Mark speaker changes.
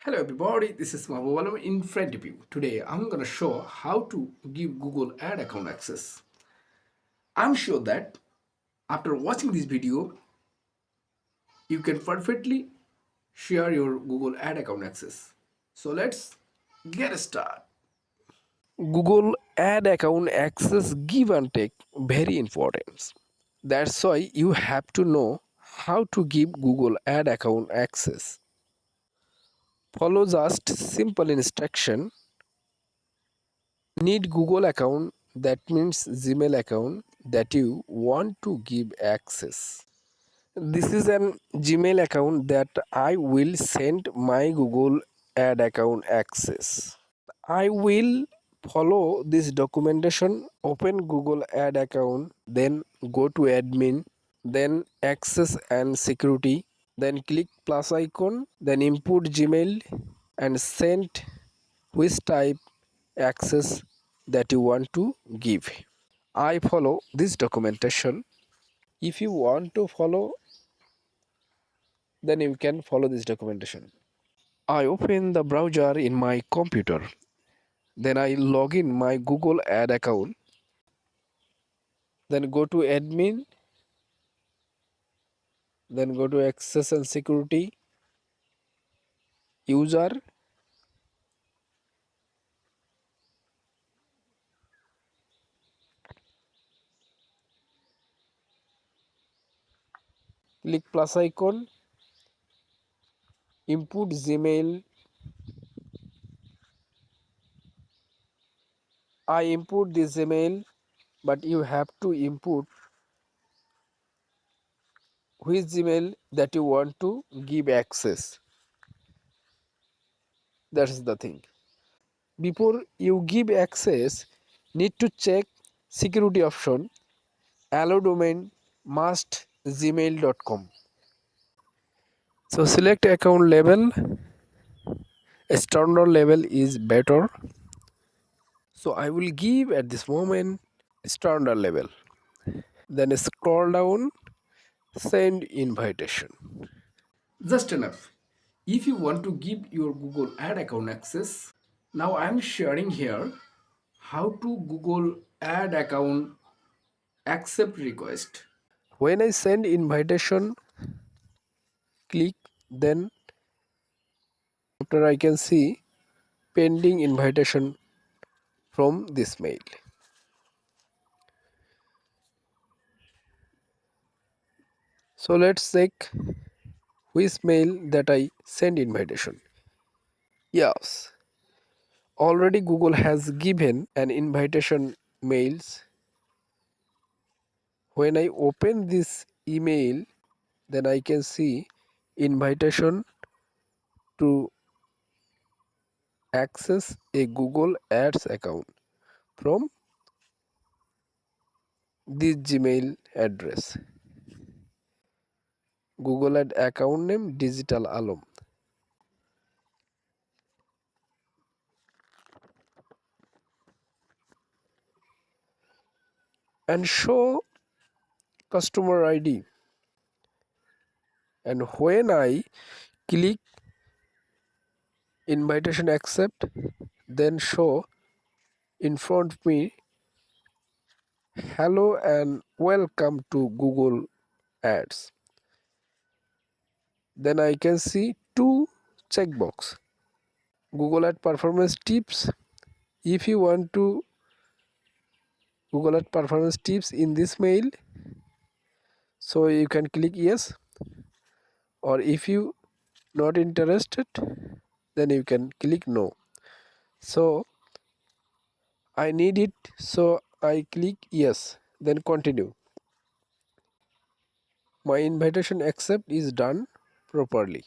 Speaker 1: Hello everybody, this is Mahbub in front of you. Today I'm gonna show how to give Google Ad account access. I'm sure that after watching this video, you can perfectly share your Google Ad account access. So let's get started. Google Ad account access give and take very important. That's why you have to know how to give Google Ad account access. Follow just simple instruction. Need Google account, that means Gmail account that you want to give access. This is an Gmail account that I will send my Google Ad account access. I will follow this documentation. Open Google Ad account, then go to admin, then access and security, then click plus icon, then input Gmail and send which type access that you want to give. I follow this documentation. If you want to follow, then you can follow this documentation. I open the browser in my computer. Then I log in my Google Ad account. Then go to admin. Then go to access and security, user. Click plus icon. Input Gmail. I input this Gmail, but you have to input which Gmail that you want to give access. That's the thing. Before you give access, need to check security option. Allow domain must gmail.com. So select account level. Standard level is better. So I will give at this moment standard level. Then scroll down, send invitation. Just enough. If you want to give your Google Ad account access, now I am sharing here how to Google Ad account accept request. When I send invitation, click, then after I can see pending invitation from this mail. So let's check which mail that I send invitation. Yes, already Google has given an invitation mails. When I open this email, then I can see invitation to access a Google Ads account from this Gmail address. Google Ad account name Digital Alam. And show customer ID. And when I click invitation accept, then show in front of me hello and welcome to Google Ads. Then I can see two checkbox. Google Ad performance tips. If you want to Google Ad performance tips in this mail, so you can click yes, or if you not interested, then you can click no. So I need it, so I click yes, then continue. My invitation accept is done properly.